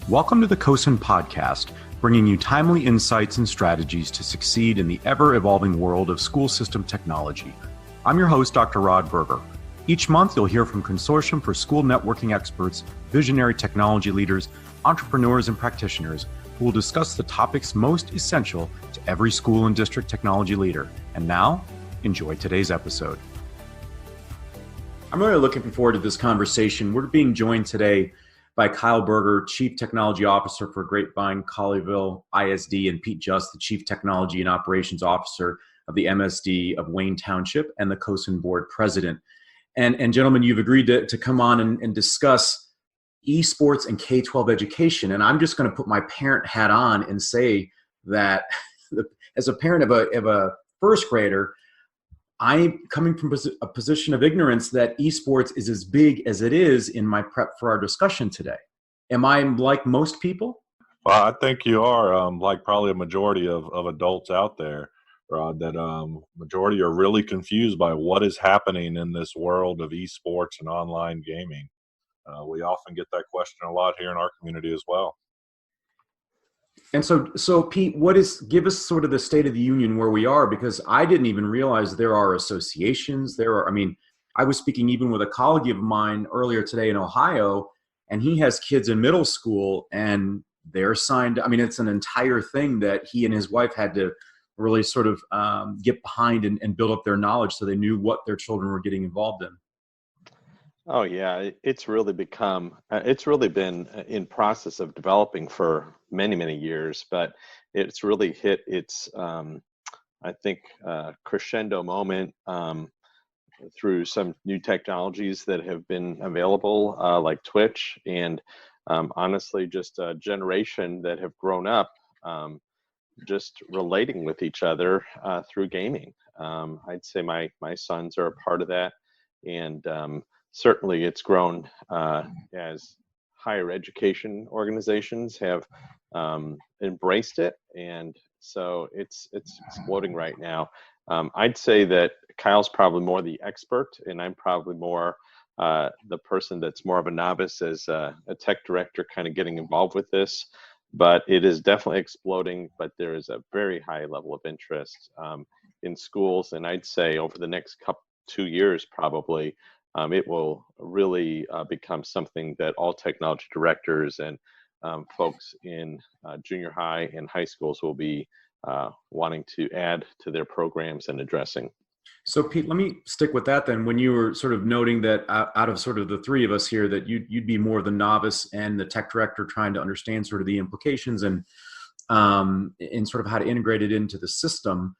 Welcome to the CoSN Podcast, bringing you timely insights and strategies to succeed in the ever-evolving world of school system technology. I'm your host, Dr. Rod Berger. Each month, you'll hear from Consortium for School Networking experts, visionary technology leaders, entrepreneurs, and practitioners who will discuss the topics most essential to every school and district technology leader. And now, enjoy today's episode. I'm really looking forward to this conversation. We're being joined today by Kyle Berger, Chief Technology Officer for Grapevine-Colleyville ISD, and Pete Just, the Chief Technology and Operations Officer of the MSD of Wayne Township and the CoSN Board President. And gentlemen, you've agreed to come on and discuss esports and K12 education. And I'm just going to put my parent hat on and say that as a parent of a first grader, I'm coming from a position of ignorance that esports is as big as it is in my prep for our discussion today. Am I like most people? Well, I think you are like probably a majority of adults out there, Rod, that majority are really confused by what is happening in this world of esports and online gaming. We often get that question a lot here in our community as well. And so Pete, give us sort of the state of the union where we are, because I didn't even realize there are associations. I was speaking even with a colleague of mine earlier today in Ohio, and he has kids in middle school and they're signed. I mean, it's an entire thing that he and his wife had to really sort of get behind and build up their knowledge so they knew what their children were getting involved in. Oh yeah, it's really been in process of developing for many, many years, but it's really hit its, I think, crescendo moment through some new technologies that have been available, like Twitch, and honestly, just a generation that have grown up just relating with each other through gaming. I'd say my sons are a part of that, and certainly it's grown as higher education organizations have embraced it, and so it's exploding right now. I'd say that Kyle's probably more the expert, and I'm probably more the person that's more of a novice as a tech director kind of getting involved with this. But it is definitely exploding, but there is a very high level of interest in schools, and I'd say over the next 2 years probably, it will really become something that all technology directors and folks in junior high and high schools will be wanting to add to their programs and addressing. So Pete, let me stick with that then. When you were sort of noting that out of sort of the three of us here, that you'd be more the novice and the tech director trying to understand sort of the implications and sort of how to integrate it into the system.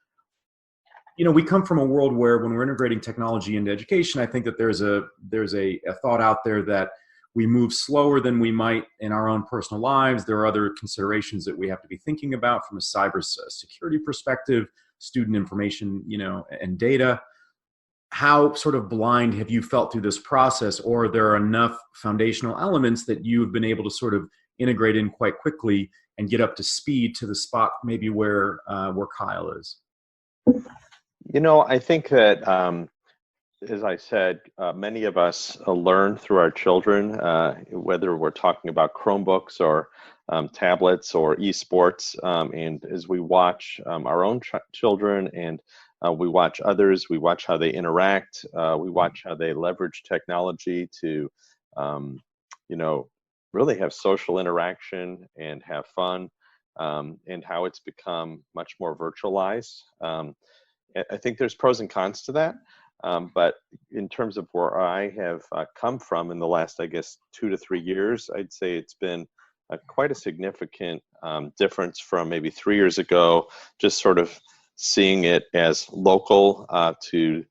You know, we come from a world where when we're integrating technology into education, I think that there's a thought out there that we move slower than we might in our own personal lives. There are other considerations that we have to be thinking about from a cyber security perspective, student information, and data. How sort of blind have you felt through this process, or are there enough foundational elements that you've been able to sort of integrate in quite quickly and get up to speed to the spot maybe where Kyle is? I think that, as I said, many of us learn through our children, whether we're talking about Chromebooks or tablets or esports. And as we watch our own children and we watch others, we watch how they interact, we watch how they leverage technology to, really have social interaction and have fun, and how it's become much more virtualized. I think there's pros and cons to that, but in terms of where I have come from in the last, 2 to 3 years, I'd say it's been quite a significant difference from maybe 3 years ago, just sort of seeing it as local, to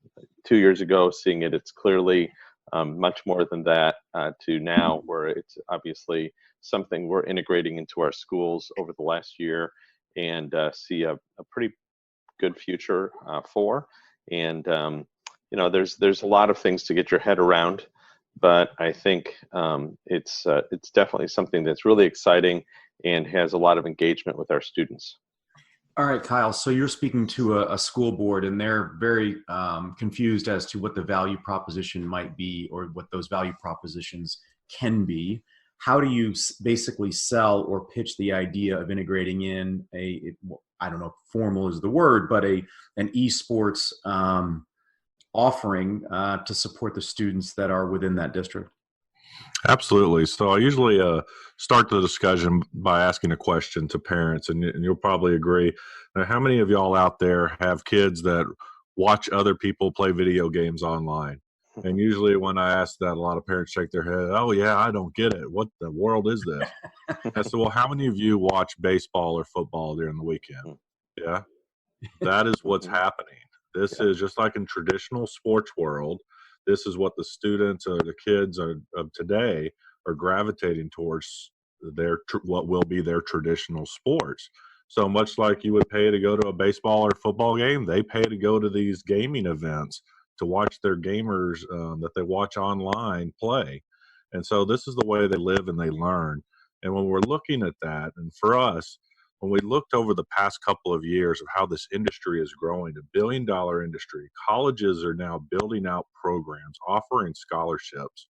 2 years ago, seeing it's clearly much more than that, to now where it's obviously something we're integrating into our schools over the last year and see a pretty good future for. And there's a lot of things to get your head around, but I think it's definitely something that's really exciting and has a lot of engagement with our students. All right, Kyle, so you're speaking to a school board, and they're very confused as to what the value proposition might be or what those value propositions can be. how do you basically sell or pitch the idea of integrating in I don't know if formal is the word, but an esports offering to support the students that are within that district? Absolutely. So I usually start the discussion by asking a question to parents, and you'll probably agree. Now, how many of y'all out there have kids that watch other people play video games online? And usually when I ask that, a lot of parents shake their head, oh, yeah, I don't get it. What the world is this? I said, well, how many of you watch baseball or football during the weekend? Yeah, that is what's happening. This is just like in traditional sports world. This is what the students or the kids of today are gravitating towards what will be their traditional sports. So much like you would pay to go to a baseball or football game, they pay to go to these gaming events to watch their gamers that they watch online play. And so this is the way they live and they learn. And when we're looking at that, and for us, when we looked over the past couple of years of how this industry is growing, a billion-dollar industry, colleges are now building out programs, offering scholarships.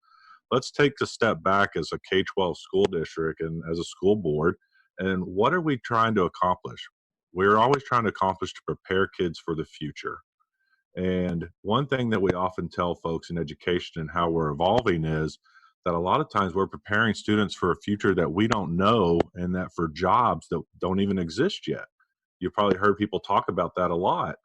Let's take a step back as a K12 school district and as a school board, and what are we trying to accomplish? We're always trying to accomplish to prepare kids for the future. And one thing that we often tell folks in education and how we're evolving is that a lot of times we're preparing students for a future that we don't know, and that for jobs that don't even exist yet. You've probably heard people talk about that a lot.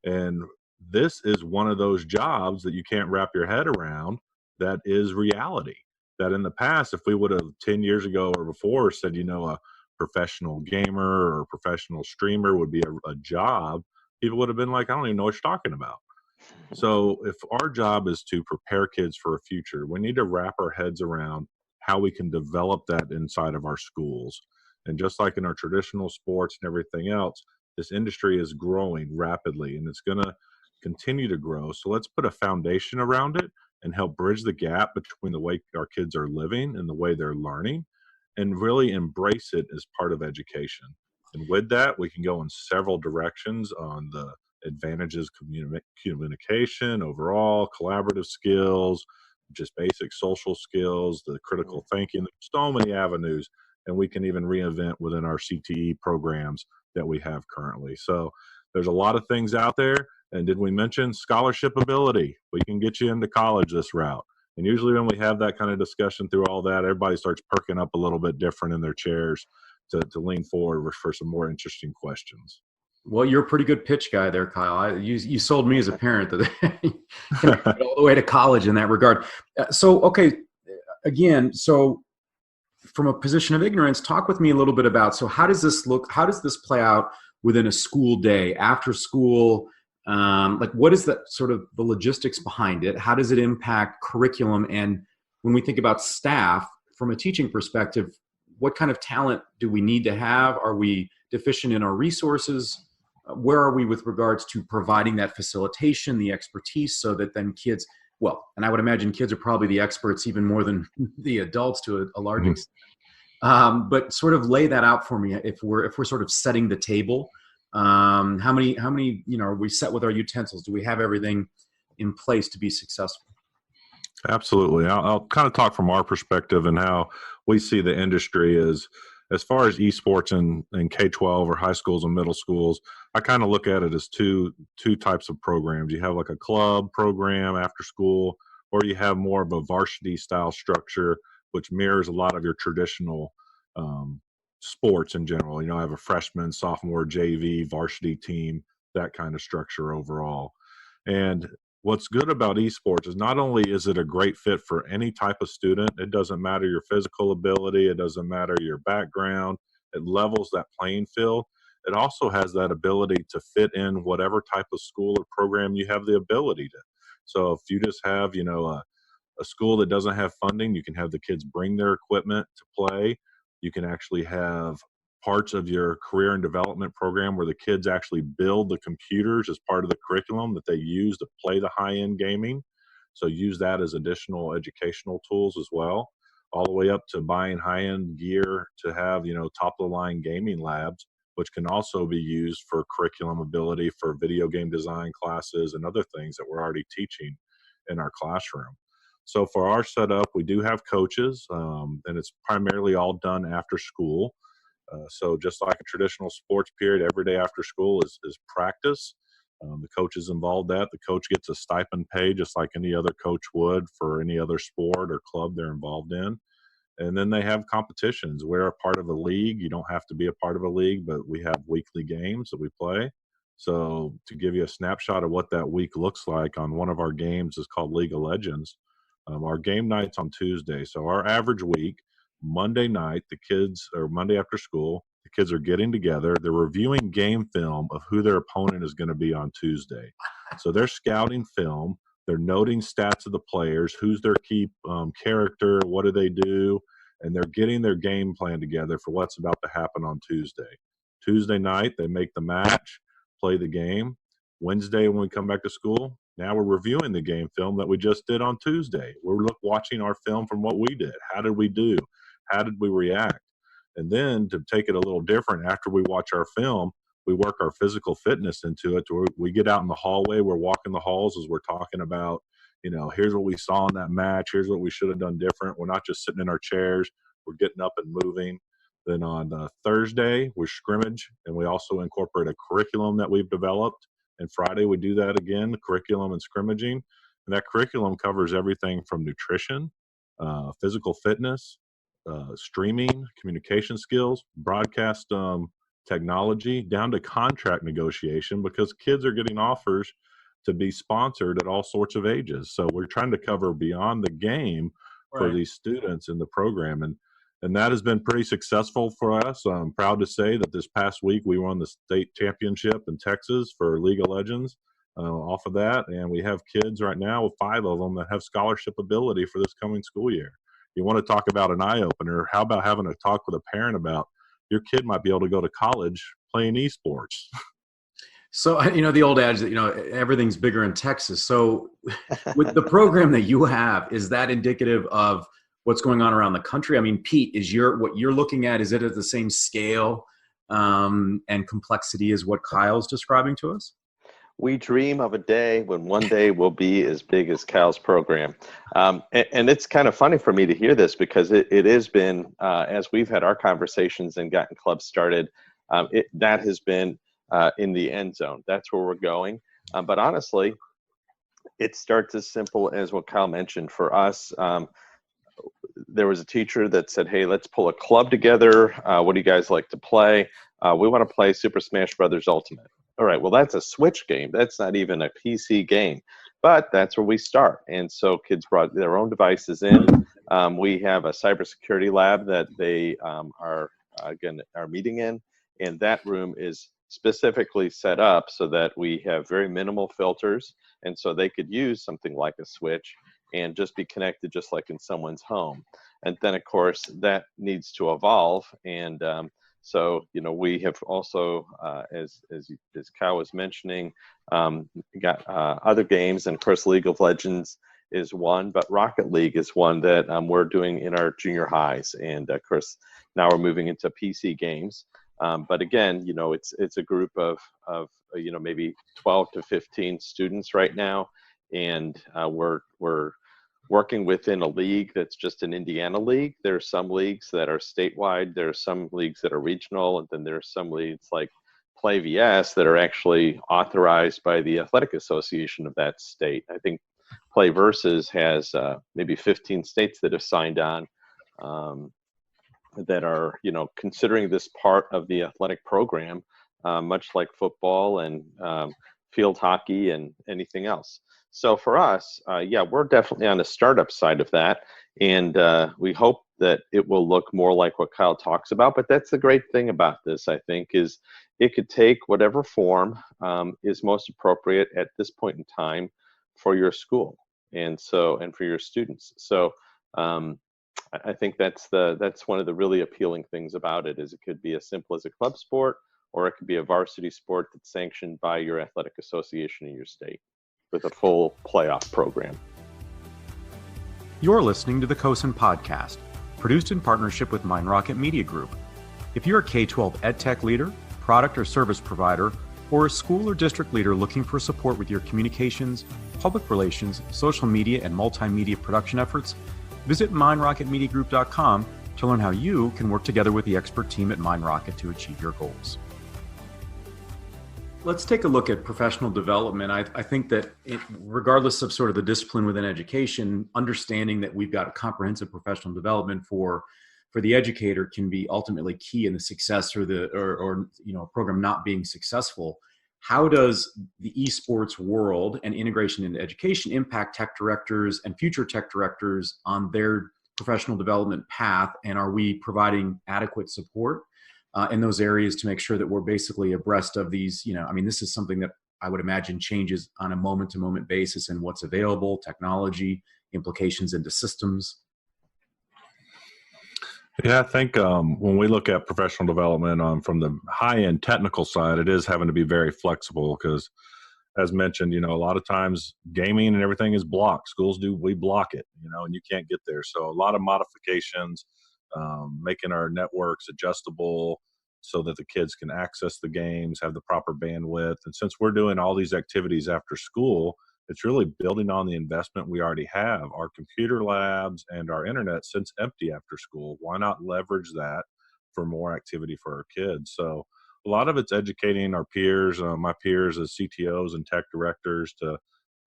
And this is one of those jobs that you can't wrap your head around that is reality. That in the past, if we would have 10 years ago or before said, a professional gamer or a professional streamer would be a job, people would have been like, I don't even know what you're talking about. So if our job is to prepare kids for a future, we need to wrap our heads around how we can develop that inside of our schools. And just like in our traditional sports and everything else, this industry is growing rapidly and it's going to continue to grow. So let's put a foundation around it and help bridge the gap between the way our kids are living and the way they're learning, and really embrace it as part of education. And with that, we can go in several directions on the advantages, communication, overall, collaborative skills, just basic social skills, the critical thinking. There's so many avenues, and we can even reinvent within our CTE programs that we have currently. So there's a lot of things out there. And did we mention scholarship ability? We can get you into college this route. And usually when we have that kind of discussion through all that, everybody starts perking up a little bit different in their chairs to lean forward for some more interesting questions. Well, you're a pretty good pitch guy there, Kyle. You sold me as a parent that you can get all the way to college in that regard. Okay, again, so from a position of ignorance, talk with me a little bit about, so how does this look? How does this play out within a school day, after school? Like, what is the sort of the logistics behind it? How does it impact curriculum? And when we think about staff from a teaching perspective, what kind of talent do we need to have? Are we deficient in our resources? Where are we with regards to providing that facilitation, the expertise, so that then kids, well, and I would imagine kids are probably the experts even more than the adults to a large extent. But sort of lay that out for me. If we're sort of setting the table, how many, are we set with our utensils? Do we have everything in place to be successful? Absolutely. I'll kind of talk from our perspective and how we see the industry as far as esports in K-12 or high schools and middle schools. I kind of look at it as two types of programs. You have like a club program after school, or you have more of a varsity style structure, which mirrors a lot of your traditional sports in general. I have a freshman, sophomore, JV, varsity team, that kind of structure overall. And what's good about esports is not only is it a great fit for any type of student, it doesn't matter your physical ability, it doesn't matter your background, it levels that playing field. It also has that ability to fit in whatever type of school or program you have the ability to. So if you just have, a school that doesn't have funding, you can have the kids bring their equipment to play. You can actually have parts of your career and development program where the kids actually build the computers as part of the curriculum that they use to play the high-end gaming. So use that as additional educational tools as well, all the way up to buying high-end gear to have, top-of-the-line gaming labs, which can also be used for curriculum ability for video game design classes and other things that we're already teaching in our classroom. So for our setup, we do have coaches, and it's primarily all done after school. So just like a traditional sports period, every day after school is practice. The coach is involved that. The coach gets a stipend pay just like any other coach would for any other sport or club they're involved in. And then they have competitions. We're a part of a league. You don't have to be a part of a league, but we have weekly games that we play. So to give you a snapshot of what that week looks like, on one of our games is called League of Legends. Our game night's on Tuesday. So our average week, Monday night, Monday after school, the kids are getting together. They're reviewing game film of who their opponent is going to be on Tuesday. So they're scouting film. They're noting stats of the players, who's their key character, what do they do, and they're getting their game plan together for what's about to happen on Tuesday. Tuesday night, they make the match, play the game. Wednesday, when we come back to school, now we're reviewing the game film that we just did on Tuesday. We're watching our film from what we did. How did we do? How did we react? And then to take it a little different, after we watch our film, we work our physical fitness into it. We get out in the hallway. We're walking the halls as we're talking about, here's what we saw in that match. Here's what we should have done different. We're not just sitting in our chairs. We're getting up and moving. Then on Thursday, we scrimmage, and we also incorporate a curriculum that we've developed. And Friday, we do that again, curriculum and scrimmaging. And that curriculum covers everything from nutrition, physical fitness, streaming, communication skills, broadcast technology, down to contract negotiation, because kids are getting offers to be sponsored at all sorts of ages. So we're trying to cover beyond the game for these students in the program. And that has been pretty successful for us. I'm proud to say that this past week we won the state championship in Texas for League of Legends off of that. And we have kids right now, 5 of them, that have scholarship ability for this coming school year. You want to talk about an eye-opener, how about having a talk with a parent about your kid might be able to go to college playing esports? So, the old adage that, everything's bigger in Texas. So with the program that you have, is that indicative of what's going on around the country? I mean, Pete, what you're looking at, is it at the same scale and complexity as what Kyle's describing to us? We dream of a day when one day will be as big as Kyle's program. And it's kind of funny for me to hear this, because it has been, as we've had our conversations and gotten clubs started, that has been in the end zone. That's where we're going. But honestly, it starts as simple as what Kyle mentioned. For us, there was a teacher that said, hey, let's pull a club together. What do you guys like to play? We want to play Super Smash Brothers Ultimate. All right, well, that's a Switch game. That's not even a PC game, but that's where we start. And so kids brought their own devices in. We have a cybersecurity lab that they are meeting in, and that room is specifically set up so that we have very minimal filters, and so they could use something like a Switch and just be connected just like in someone's home. And then, of course, that needs to evolve. And so, we have also, as Kyle was mentioning, got other games. And, of course, League of Legends is one, but Rocket League is one that we're doing in our junior highs. And, of course, now we're moving into PC games. But, again, it's a group of maybe 12 to 15 students right now. And we're working within a league that's just an Indiana league. There are some leagues that are statewide. There are some leagues that are regional. And then there are some leagues like Play VS that are actually authorized by the Athletic Association of that state. I think Play Versus has maybe 15 states that have signed on that are, considering this part of the athletic program, much like football and field hockey and anything else. So for us, we're definitely on the startup side of that. And we hope that it will look more like what Kyle talks about. But that's the great thing about this, I think, is it could take whatever form is most appropriate at this point in time for your school and for your students. So I think that's one of the really appealing things about it, is it could be as simple as a club sport, or it could be a varsity sport that's sanctioned by your athletic association in your state, with a full playoff program. You're listening to the CoSN Podcast, produced in partnership with Mind Rocket Media Group. If you're a K12 EdTech leader, product or service provider, or a school or district leader looking for support with your communications, public relations, social media, and multimedia production efforts, visit MindRocketMediaGroup.com to learn how you can work together with the expert team at MindRocket to achieve your goals. Let's take a look at professional development. I think that regardless of sort of the discipline within education, understanding that we've got a comprehensive professional development for the educator can be ultimately key in the success or a program not being successful. How does the esports world and integration into education impact tech directors and future tech directors on their professional development path? And are we providing adequate support in those areas to make sure that we're basically abreast of these? This is something that I would imagine changes on a moment-to-moment basis in what's available, technology, implications into systems. Yeah, I think when we look at professional development from the high-end technical side, it is having to be very flexible because, as mentioned, a lot of times gaming and everything is blocked. We block it, and you can't get there. So a lot of modifications, making our networks adjustable so that the kids can access the games, have the proper bandwidth. And since we're doing all these activities after school, it's really building on the investment we already have. Our computer labs and our internet sits empty after school. Why not leverage that for more activity for our kids? So a lot of it's educating our peers, my peers as CTOs and tech directors, to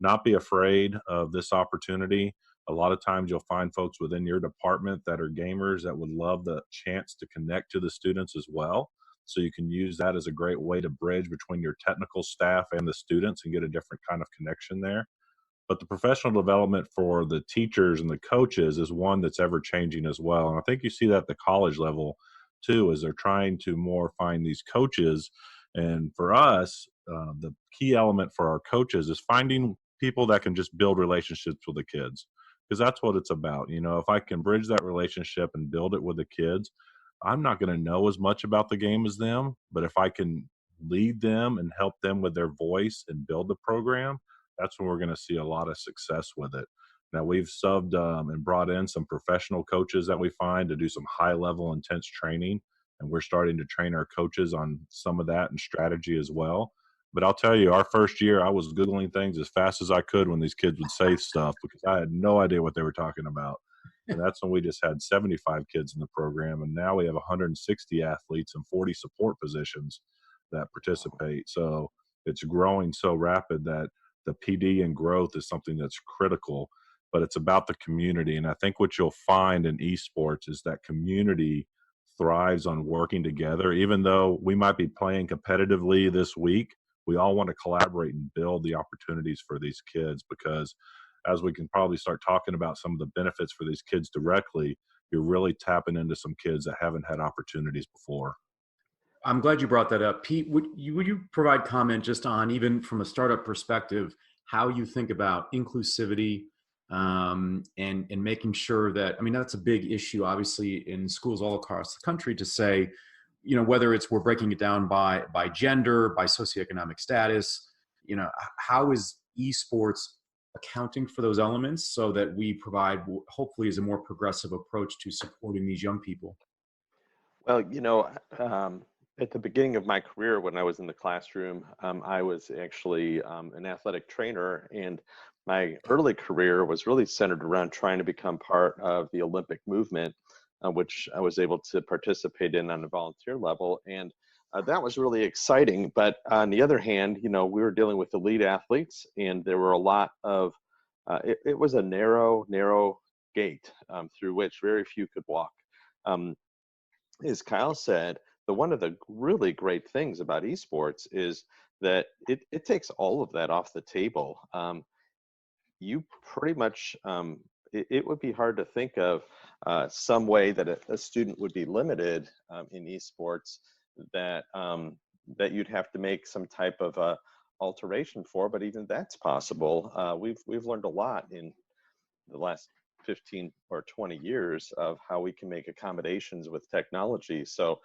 not be afraid of this opportunity. A lot of times you'll find folks within your department that are gamers that would love the chance to connect to the students as well. So you can use that as a great way to bridge between your technical staff and the students and get a different kind of connection there. But the professional development for the teachers and the coaches is one that's ever changing as well. And I think you see that at the college level too, as they're trying to more find these coaches. And for us, the key element for our coaches is finding people that can just build relationships with the kids, because that's what it's about. If I can bridge that relationship and build it with the kids, I'm not going to know as much about the game as them, but if I can lead them and help them with their voice and build the program, that's when we're going to see a lot of success with it. Now, we've subbed and brought in some professional coaches that we find to do some high-level, intense training, and we're starting to train our coaches on some of that and strategy as well. But I'll tell you, our first year, I was Googling things as fast as I could when these kids would say stuff because I had no idea what they were talking about. And that's when we just had 75 kids in the program. And now we have 160 athletes and 40 support positions that participate. So it's growing so rapid that the PD and growth is something that's critical, but it's about the community. And I think what you'll find in esports is that community thrives on working together. Even though we might be playing competitively this week, we all want to collaborate and build the opportunities for these kids, because as we can probably start talking about some of the benefits for these kids directly, you're really tapping into some kids that haven't had opportunities before. I'm glad you brought that up. Pete, would you provide comment just on, even from a startup perspective, how you think about inclusivity and making sure that, that's a big issue, obviously, in schools all across the country, to say, whether it's we're breaking it down by gender, by socioeconomic status, how is esports accounting for those elements so that we provide, hopefully, is a more progressive approach to supporting these young people? Well, at the beginning of my career, when I was in the classroom, I was actually an athletic trainer, and my early career was really centered around trying to become part of the Olympic movement, which I was able to participate in on a volunteer level. And that was really exciting. But on the other hand, we were dealing with elite athletes, and there were a lot of, it was a narrow gate through which very few could walk. As Kyle said, one of the really great things about esports is that it takes all of that off the table. You pretty much, it would be hard to think of some way that a student would be limited in esports that you'd have to make some type of alteration for, but even that's possible. We've learned a lot in the last 15 or 20 years of how we can make accommodations with technology. So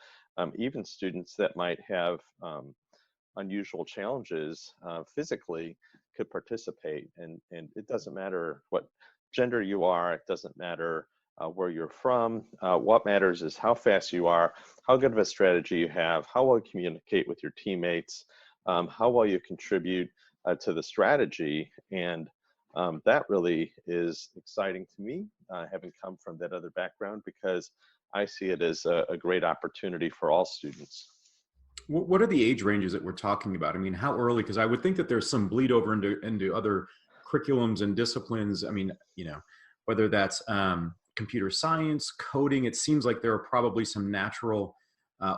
even students that might have unusual challenges physically could participate, and it doesn't matter what gender you are, it doesn't matter where you're from. What matters is how fast you are, how good of a strategy you have, how well you communicate with your teammates, how well you contribute to the strategy. And that really is exciting to me, having come from that other background, because I see it as a great opportunity for all students. What are the age ranges that we're talking about? I mean, how early? Because I would think that there's some bleed over into other curriculums and disciplines. I mean, whether that's computer science, coding, it seems like there are probably some natural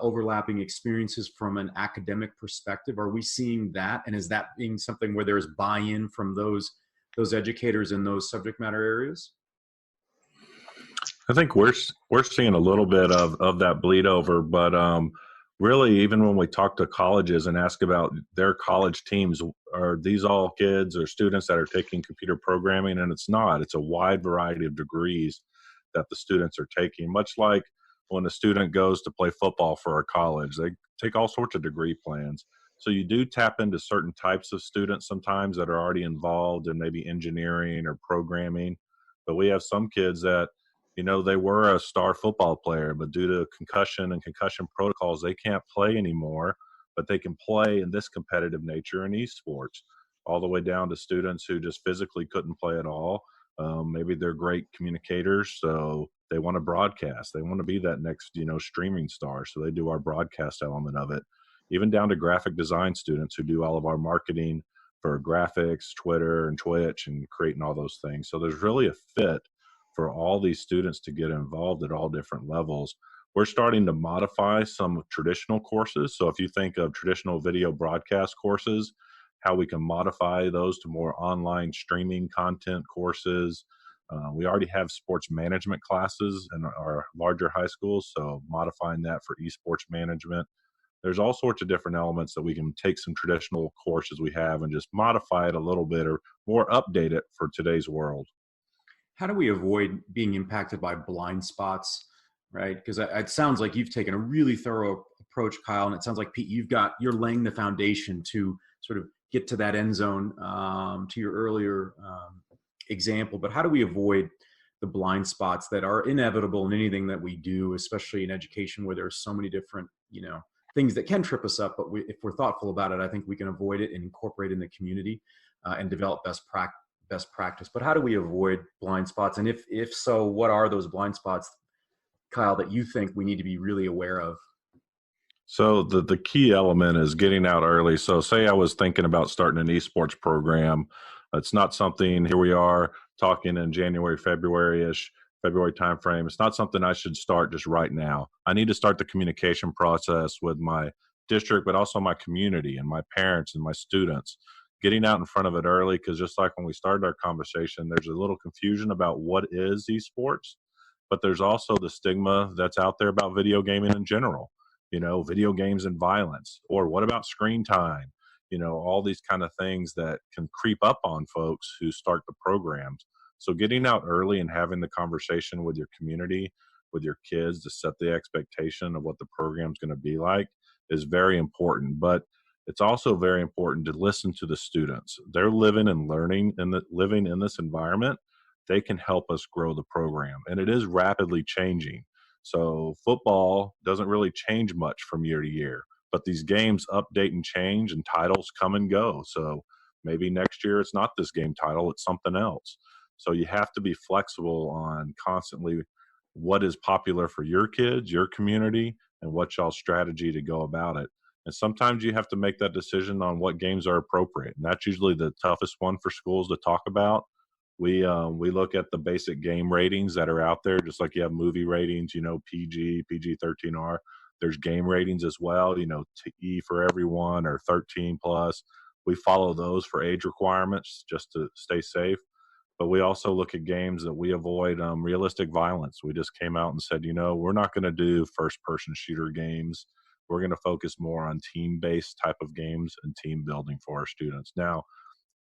overlapping experiences from an academic perspective. Are we seeing that? And is that being something where there's buy-in from those educators in those subject matter areas? I think we're seeing a little bit of that bleed over, but really, even when we talk to colleges and ask about their college teams, are these all kids or students that are taking computer programming? And it's not. It's a wide variety of degrees that the students are taking, much like when a student goes to play football for a college. They take all sorts of degree plans. So you do tap into certain types of students sometimes that are already involved in maybe engineering or programming. But we have some kids that, they were a star football player, but due to concussion and concussion protocols, they can't play anymore, but they can play in this competitive nature in esports, all the way down to students who just physically couldn't play at all. Maybe they're great communicators, so they want to broadcast. They want to be that next, streaming star. So they do our broadcast element of it, even down to graphic design students who do all of our marketing for graphics, Twitter and Twitch, and creating all those things. So there's really a fit for all these students to get involved at all different levels. We're starting to modify some traditional courses. So if you think of traditional video broadcast courses, how we can modify those to more online streaming content courses. We already have sports management classes in our larger high schools, so modifying that for esports management. There's all sorts of different elements that we can take some traditional courses we have and just modify it a little bit or more update it for today's world. How do we avoid being impacted by blind spots, right? Because it sounds like you've taken a really thorough approach, Kyle, and it sounds like, Pete, you're laying the foundation to sort of get to that end zone, to your earlier example. But how do we avoid the blind spots that are inevitable in anything that we do, especially in education, where there's so many different, things that can trip us up, but if we're thoughtful about it, I think we can avoid it and incorporate it in the community and develop best practice. But how do we avoid blind spots? And if so, what are those blind spots, Kyle, that you think we need to be really aware of? So the key element is getting out early. So say I was thinking about starting an esports program. It's not something, here we are talking in January, February timeframe. It's not something I should start just right now. I need to start the communication process with my district, but also my community and my parents and my students. Getting out in front of it early, because just like when we started our conversation, there's a little confusion about what is esports, but there's also the stigma that's out there about video gaming in general. Video games and violence, or what about screen time? All these kind of things that can creep up on folks who start the programs. So getting out early and having the conversation with your community, with your kids, to set the expectation of what the program's going to be like is very important. But it's also very important to listen to the students. They're living and learning and living in this environment. They can help us grow the program, and it is rapidly changing. So football doesn't really change much from year to year, but these games update and change, and titles come and go. So maybe next year it's not this game title, it's something else. So you have to be flexible on constantly what is popular for your kids, your community, and what y'all's strategy to go about it. And sometimes you have to make that decision on what games are appropriate. And that's usually the toughest one for schools to talk about. We look at the basic game ratings that are out there, just like you have movie ratings, PG, PG-13R. There's game ratings as well, E for everyone or 13 plus. We follow those for age requirements just to stay safe. But we also look at games that we avoid realistic violence. We just came out and said, we're not going to do first-person shooter games. We're going to focus more on team-based type of games and team building for our students. Now,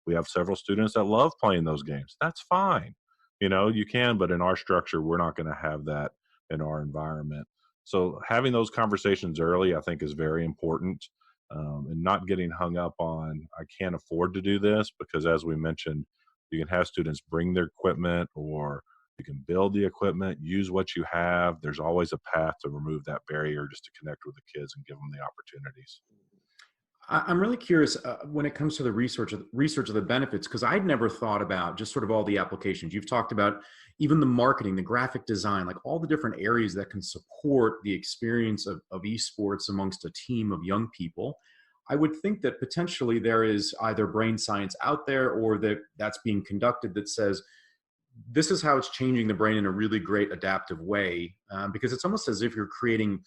we have several students that love playing those games. That's fine. You can, but in our structure, we're not going to have that in our environment. So having those conversations early, I think, is very important, and not getting hung up on, I can't afford to do this, because as we mentioned, you can have students bring their equipment, or you can build the equipment, use what you have. There's always a path to remove that barrier just to connect with the kids and give them the opportunities. I'm really curious when it comes to the research of the benefits, because I'd never thought about just sort of all the applications. You've talked about even the marketing, the graphic design, like all the different areas that can support the experience of esports amongst a team of young people. I would think that potentially there is either brain science out there or that's being conducted that says this is how it's changing the brain in a really great adaptive way, because it's almost as if you're creating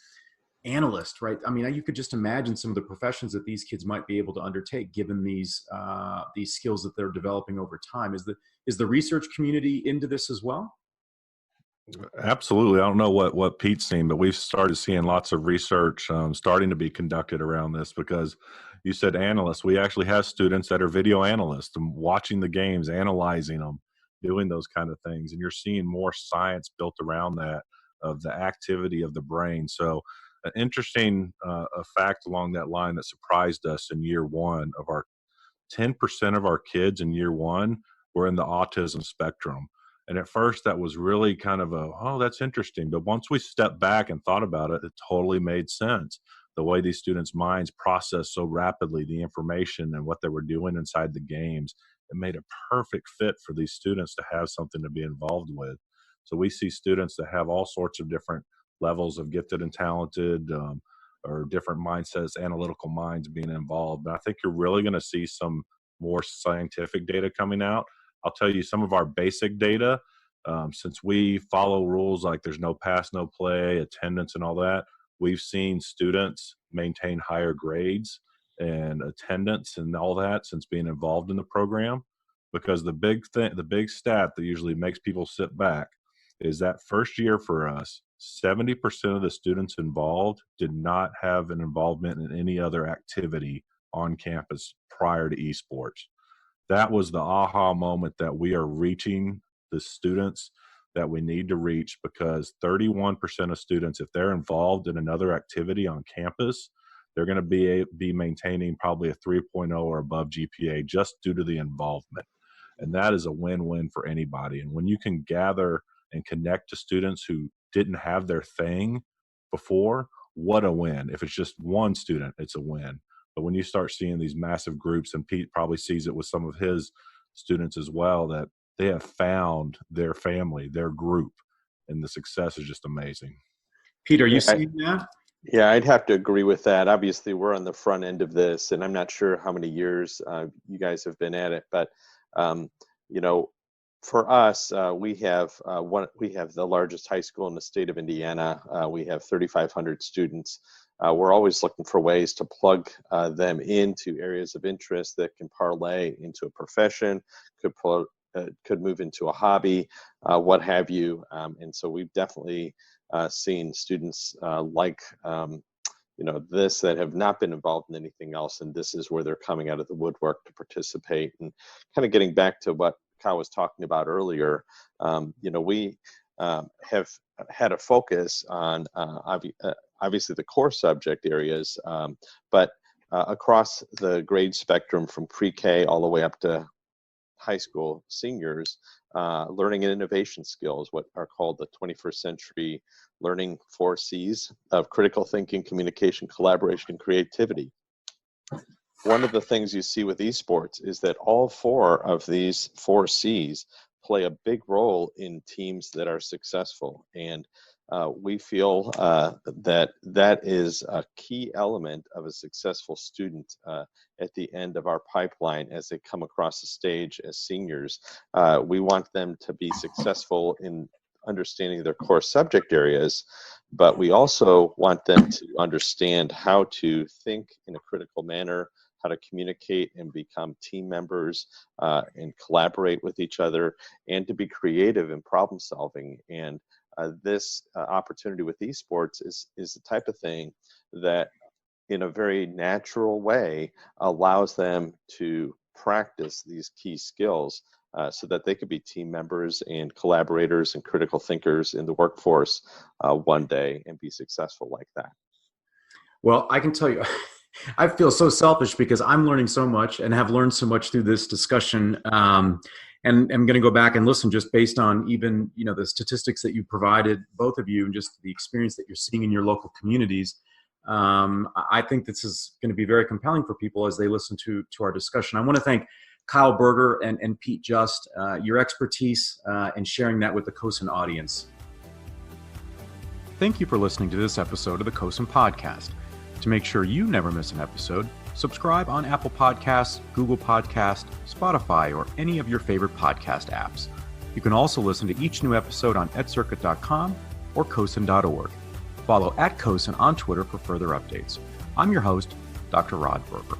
analyst, right? I mean, you could just imagine some of the professions that these kids might be able to undertake given these skills that they're developing over time. Is the research community into this as well? Absolutely. I don't know what Pete's seen, but we've started seeing lots of research starting to be conducted around this, because you said analysts. We actually have students that are video analysts and watching the games, analyzing them, doing those kind of things. And you're seeing more science built around that, of the activity of the brain. So an interesting a fact along that line that surprised us in year one, of our 10% of our kids in year one were in the autism spectrum. And at first that was really kind of oh, that's interesting. But once we stepped back and thought about it, it totally made sense. The way these students' minds process so rapidly the information and what they were doing inside the games, it made a perfect fit for these students to have something to be involved with. So we see students that have all sorts of different levels of gifted and talented, or different mindsets, analytical minds being involved. But I think you're really going to see some more scientific data coming out. I'll tell you some of our basic data, since we follow rules like there's no pass, no play, attendance, and all that. We've seen students maintain higher grades and attendance and all that since being involved in the program. Because the big stat that usually makes people sit back is that first year for us, 70% of the students involved did not have an involvement in any other activity on campus prior to esports. That was the aha moment that we are reaching the students that we need to reach, because 31% of students, if they're involved in another activity on campus, they're going to be maintaining probably a 3.0 or above GPA just due to the involvement. And that is a win-win for anybody. And when you can gather and connect to students who didn't have their thing before, what a win. If it's just one student, it's a win. But when you start seeing these massive groups, and Pete probably sees it with some of his students as well, that they have found their family, their group, and the success is just amazing. Pete, are you seeing that? Yeah, I'd have to agree with that. Obviously, we're on the front end of this, and I'm not sure how many years you guys have been at it, but for us, we have the largest high school in the state of Indiana. We have 3,500 students. We're always looking for ways to plug them into areas of interest that can parlay into a profession, could move into a hobby, what have you. And so we've definitely seen students this that have not been involved in anything else, and this is where they're coming out of the woodwork to participate. And kind of getting back to what Kyle was talking about earlier, we have had a focus on obviously the core subject areas, but across the grade spectrum from pre-K all the way up to high school seniors, learning and innovation skills, what are called the 21st century learning 4 C's of critical thinking, communication, collaboration, and creativity. One of the things you see with esports is that all 4 of these 4 C's play a big role in teams that are successful. And we feel that is a key element of a successful student at the end of our pipeline as they come across the stage as seniors. We want them to be successful in understanding their core subject areas, but we also want them to understand how to think in a critical manner, how to communicate and become team members and collaborate with each other, and to be creative in problem solving. And this opportunity with esports is the type of thing that in a very natural way allows them to practice these key skills so that they could be team members and collaborators and critical thinkers in the workforce one day and be successful like that. Well, I can tell you, I feel so selfish because I'm learning so much and have learned so much through this discussion. And I'm going to go back and listen just based on even, the statistics that you provided, both of you, and just the experience that you're seeing in your local communities. I think this is going to be very compelling for people as they listen to our discussion. I want to thank Kyle Berger and Pete Just, your expertise and sharing that with the CoSN audience. Thank you for listening to this episode of the CoSN Podcast. To make sure you never miss an episode, subscribe on Apple Podcasts, Google Podcasts, Spotify, or any of your favorite podcast apps. You can also listen to each new episode on edcircuit.com or CoSN.org. Follow @CoSN on Twitter for further updates. I'm your host, Dr. Rod Berger.